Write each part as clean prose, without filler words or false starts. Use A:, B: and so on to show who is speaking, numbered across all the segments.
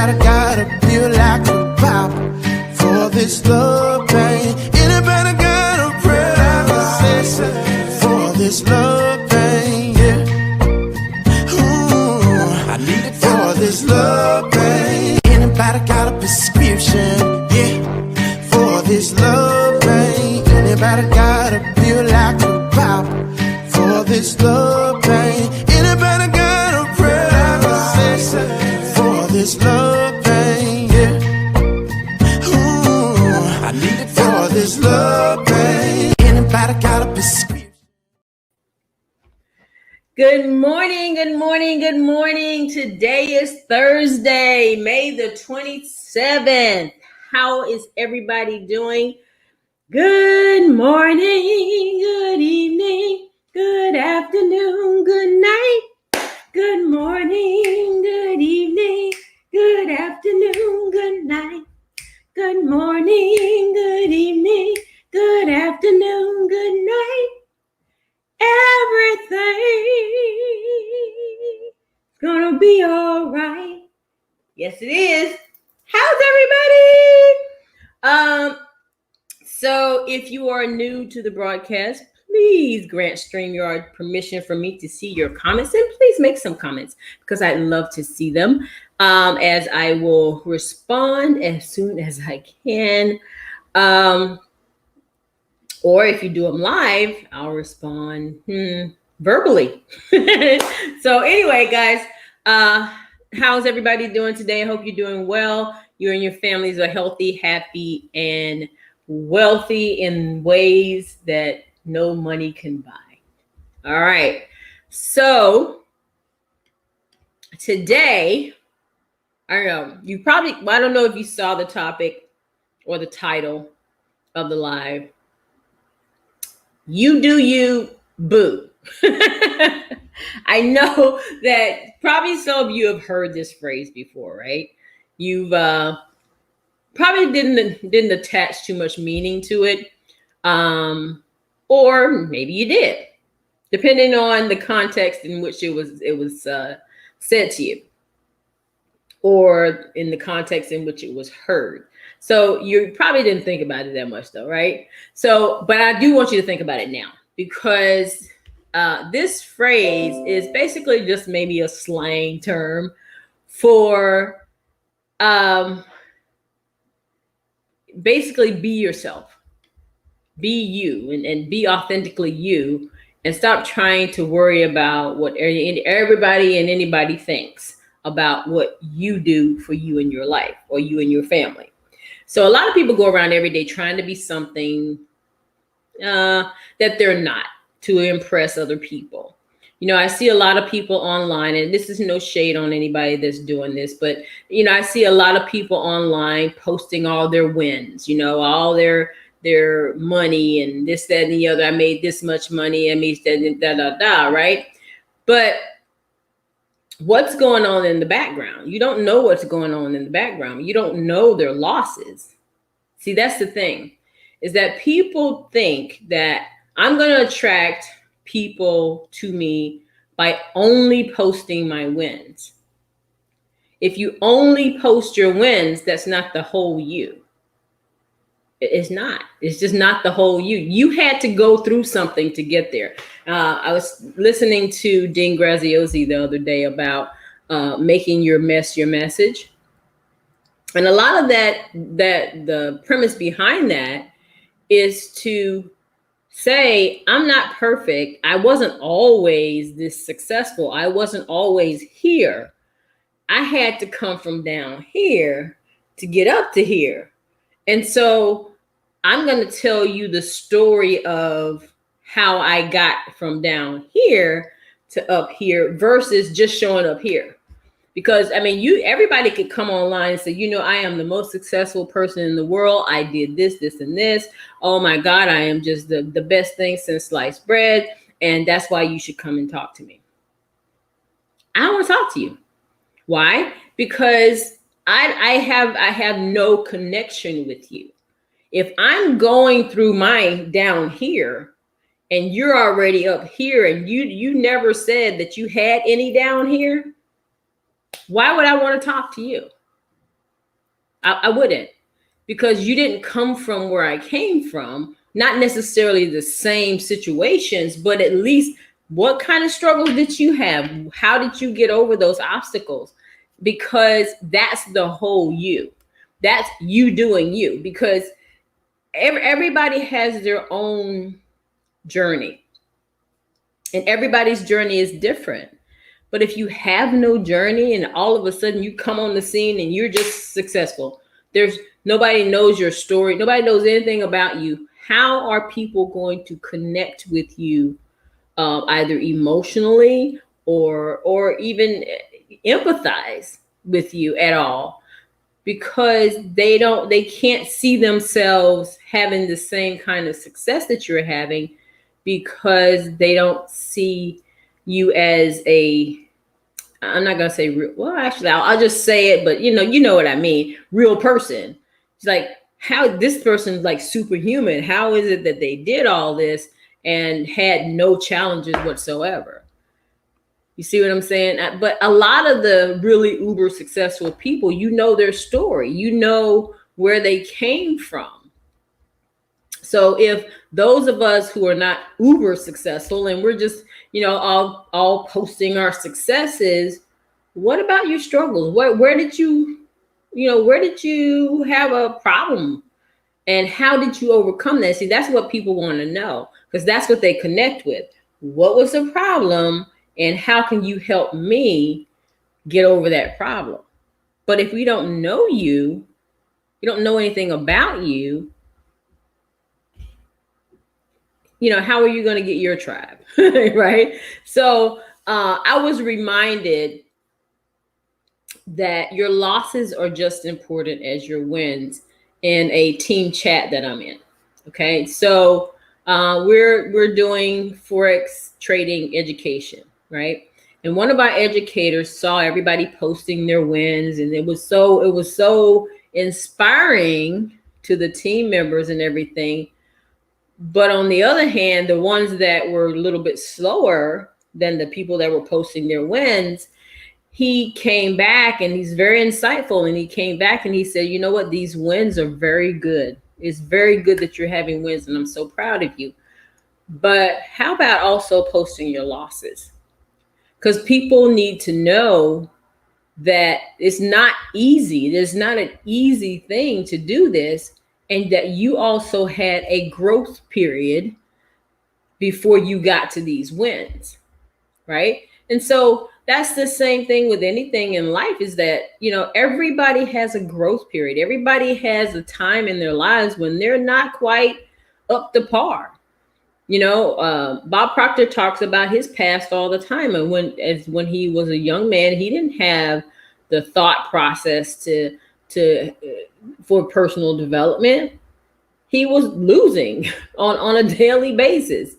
A: Anybody gotta feel like a pop for this love pain? Anybody gotta pray like a session for this love pain? Yeah. Ooh, I need it for this love pain. Anybody got a prescription? Yeah, for this love pain. Anybody gotta feel like a pop for this love pain? Anybody gotta pray like a session for this love pain? Yeah. Ooh, I need it for this love pain. Anybody got a prescription?
B: Good morning, good morning, good morning. Today is Thursday, May the 27th. How is everybody doing? Good morning, good evening, good afternoon, good night. Good morning, good evening, good afternoon, good night. Good morning, good evening, good afternoon, good night. Everything's gonna be all right. Yes, it is. How's everybody? So if you are new to the broadcast, please grant StreamYard permission for me to see your comments, and please make some comments because I'd love to see them, as I will respond as soon as I can. Or if you do them live, I'll respond verbally. So anyway, guys, how's everybody doing today? I hope you're doing well. You and your families are healthy, happy, and wealthy in ways that no money can buy. All right. So today, I don't know if you saw the topic or the title of the live. You do you, boo. I know that probably some of you have heard this phrase before, right? You've probably didn't attach too much meaning to it, or maybe you did, depending on the context in which it was said to you, or in the context in which it was heard. So you probably didn't think about it that much though, right? So, but I do want you to think about it now, because this phrase is basically just maybe a slang term for basically be yourself, be you, and be authentically you, and stop trying to worry about what everybody and anybody thinks about what you do for you in your life or you and your family. So a lot of people go around every day trying to be something that they're not, to impress other people. You know, I see a lot of people online, and this is no shade on anybody that's doing this, but, you know, I see a lot of people online posting all their wins, you know, all their money and this, that, and the other. I made this much money, I made that, right? But what's going on in the background? You don't know what's going on in the background. You don't know their losses. See, that's the thing, is that people think that I'm going to attract people to me by only posting my wins. If you only post your wins, that's not the whole you. It's not. It's just not the whole you. You had to go through something to get there. I was listening to Dean Graziosi the other day about making your mess your message. And a lot of that the premise behind that is to say, I'm not perfect. I wasn't always this successful. I wasn't always here. I had to come from down here to get up to here. And so I'm going to tell you the story of how I got from down here to up here versus just showing up here. Because, I mean, everybody could come online and say, you know, I am the most successful person in the world. I did this, this, and this. Oh my God, I am just the best thing since sliced bread. And that's why you should come and talk to me. I don't want to talk to you. Why? Because I have no connection with you. If I'm going through my down here and you're already up here and you never said that you had any down here, why would I want to talk to you? I wouldn't, because you didn't come from where I came from. Not necessarily the same situations, but at least what kind of struggles did you have? How did you get over those obstacles? Because that's the whole you. That's you doing you. Because everybody has their own journey, and everybody's journey is different. But if you have no journey and all of a sudden you come on the scene and you're just successful, there's nobody knows your story, nobody knows anything about you. How are people going to connect with you, either emotionally or even empathize with you at all? Because they can't see themselves having the same kind of success that you're having, because they don't see you as a, I'm not gonna say real. Well, actually, I'll just say it. But you know what I mean. Real person. It's like, how this person's like superhuman. How is it that they did all this and had no challenges whatsoever? You see what I'm saying? But a lot of the really uber successful people, their story. You know where they came from. So if those of us who are not uber successful and we're just, all posting our successes, what about your struggles? Where did you have a problem, and how did you overcome that? See, that's what people want to know, because that's what they connect with. What was the problem, and how can you help me get over that problem? But if we don't know you, you don't know anything about you, how are you going to get your tribe? Right? So I was reminded that your losses are just important as your wins in a team chat that I'm in. Okay, so we're doing forex trading education, right? And one of our educators saw everybody posting their wins, and it was so inspiring to the team members and everything. But on the other hand, the ones that were a little bit slower than the people that were posting their wins, he came back, and he's very insightful. And he came back and he said, you know what? These wins are very good. It's very good that you're having wins, and I'm so proud of you. But how about also posting your losses? Because people need to know that it's not easy. There's not an easy thing to do this, and that you also had a growth period before you got to these wins, right? And so that's the same thing with anything in life, is that, everybody has a growth period. Everybody has a time in their lives when they're not quite up to par. Bob Proctor talks about his past all the time. And when he was a young man, he didn't have the thought process for personal development. He was losing on a daily basis.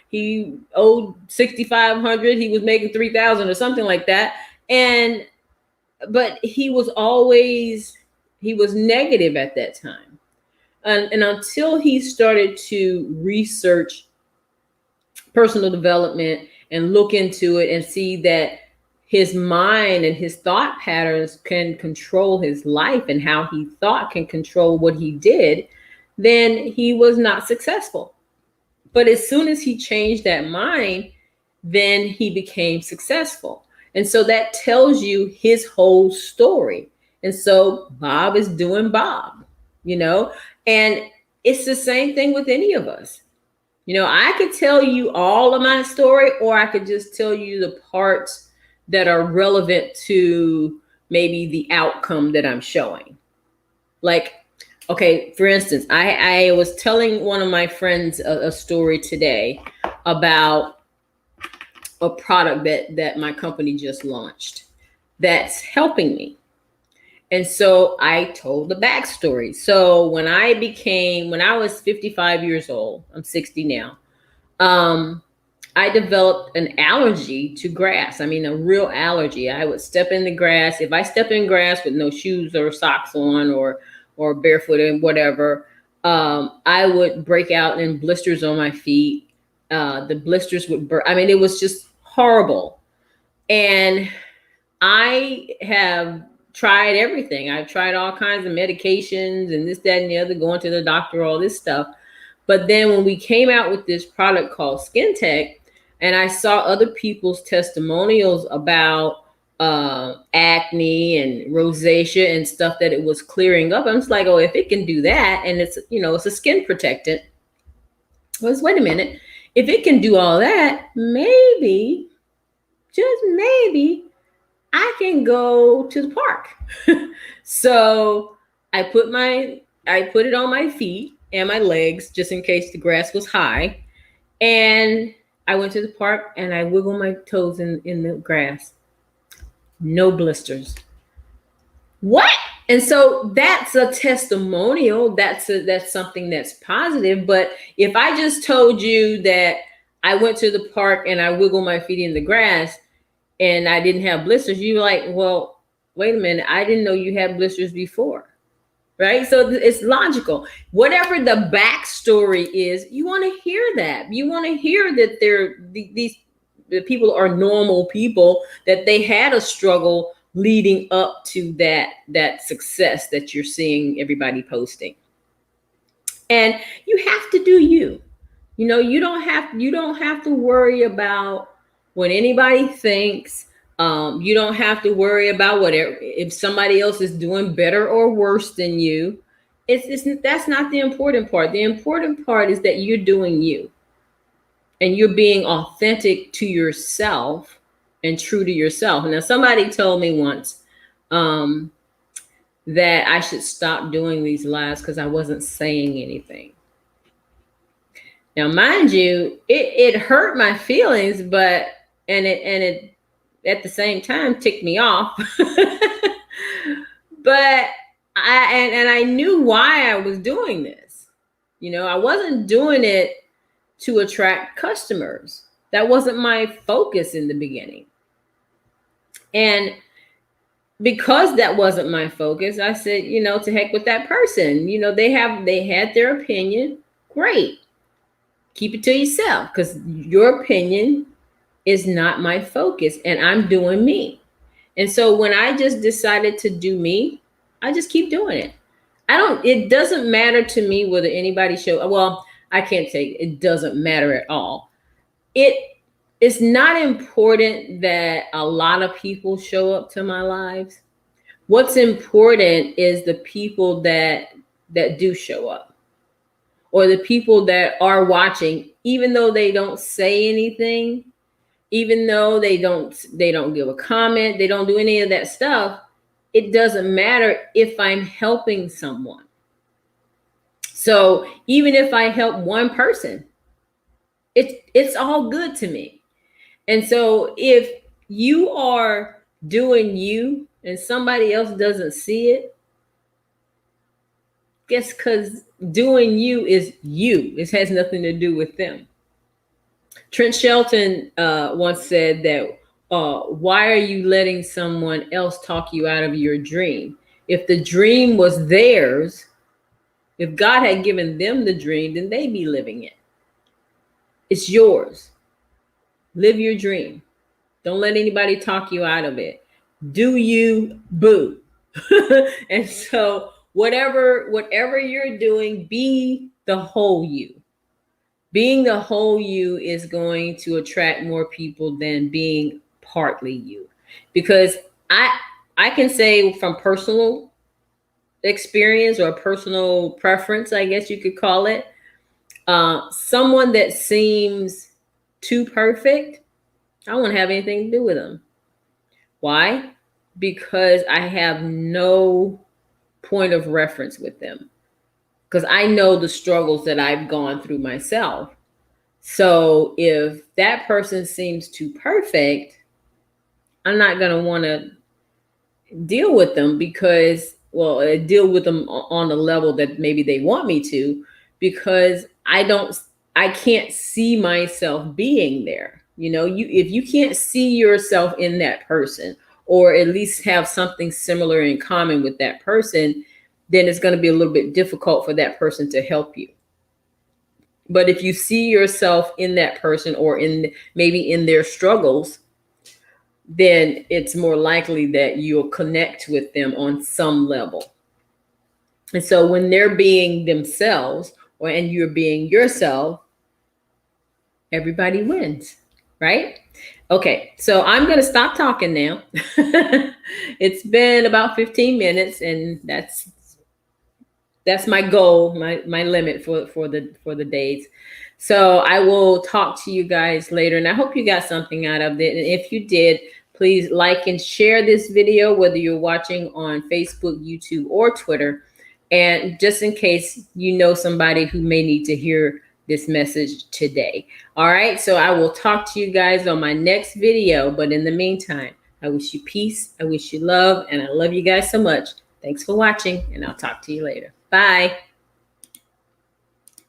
B: He owed 6,500. He was making 3,000 or something like that. But he was negative at that time. And until he started to research personal development and look into it and see that his mind and his thought patterns can control his life, and how he thought can control what he did, then he was not successful. But as soon as he changed that mind, then he became successful. And so that tells you his whole story. And so Bob is doing Bob, and it's the same thing with any of us. I could tell you all of my story, or I could just tell you the parts that are relevant to maybe the outcome that I'm showing. Like, okay, for instance, I was telling one of my friends a story today about a product that my company just launched that's helping me. And so I told the backstory. So when I was 55 years old, I'm 60 now, I developed an allergy to grass. I mean, a real allergy. I would step in the grass. If I step in grass with no shoes or socks on, or barefoot and whatever, I would break out in blisters on my feet. The blisters would burn. I mean, it was just horrible. And I have tried everything. I've tried all kinds of medications and this, that, and the other, going to the doctor, all this stuff. But then when we came out with this product called Skin Tech, and I saw other people's testimonials about acne and rosacea and stuff that it was clearing up, I'm just like, oh, if it can do that, and it's, you know, it's a skin protectant. Well, wait a minute. If it can do all that, maybe, just maybe, I can go to the park. So I put it on my feet and my legs just in case the grass was high. And I went to the park and I wiggled my toes in the grass. No blisters. What? And so that's a testimonial. That's something that's positive. But if I just told you that I went to the park and I wiggled my feet in the grass and I didn't have blisters, you're like, well, wait a minute, I didn't know you had blisters before. Right? So it's logical. Whatever the backstory is, you want to hear that. You want to hear that the people are normal people, that they had a struggle leading up to that success that you're seeing everybody posting. And you have to do you. You know, you don't have to worry about what anybody thinks. You don't have to worry about whatever, if somebody else is doing better or worse than you. That's not the important part. The important part is that you're doing you, and you're being authentic to yourself and true to yourself. Now, somebody told me once that I should stop doing these lives because I wasn't saying anything. Now, mind you, it hurt my feelings, but it at the same time ticked me off. But I knew why I was doing this. You know, I wasn't doing it to attract customers. That wasn't my focus in the beginning. And because that wasn't my focus, I said, you know, to heck with that person. You know, they had their opinion. Great. Keep it to yourself, because your opinion is not my focus, and I'm doing me. And so when I just decided to do me, I just keep doing it. It doesn't matter to me whether anybody well, I can't say it doesn't matter at all. It's not important that a lot of people show up to my lives. What's important is the people that do show up, or the people that are watching, even though they don't say anything, even though they don't give a comment, they don't do any of that stuff. It doesn't matter if I'm helping someone. So even if I help one person, it's all good to me. And so if you are doing you and somebody else doesn't see it, guess because doing you is you. It has nothing to do with them. Trent Shelton once said that, why are you letting someone else talk you out of your dream? If the dream was theirs, if God had given them the dream, then they'd be living it. It's yours. Live your dream. Don't let anybody talk you out of it. Do you, boo. And so whatever you're doing, be the whole you. Being the whole you is going to attract more people than being partly you. Because I can say from personal experience or personal preference, I guess you could call it, someone that seems too perfect, I won't have anything to do with them. Why? Because I have no point of reference with them. Because I know the struggles that I've gone through myself. So if that person seems too perfect, I'm not going to want to deal with them deal with them on the level that maybe they want me to, because I can't see myself being there. You know, if you can't see yourself in that person, or at least have something similar in common with that person, then it's going to be a little bit difficult for that person to help you. But if you see yourself in that person, or maybe in their struggles, then it's more likely that you'll connect with them on some level. And so when they're being themselves, and you're being yourself, everybody wins, right? Okay, so I'm going to stop talking now. It's been about 15 minutes, and that's my goal, my limit for the days. So I will talk to you guys later, and I hope you got something out of it. And if you did, please like and share this video, whether you're watching on Facebook, YouTube, or Twitter. And just in case you know somebody who may need to hear this message today. All right, so I will talk to you guys on my next video. But in the meantime, I wish you peace, I wish you love, and I love you guys so much. Thanks for watching, and I'll talk to you later. Bye.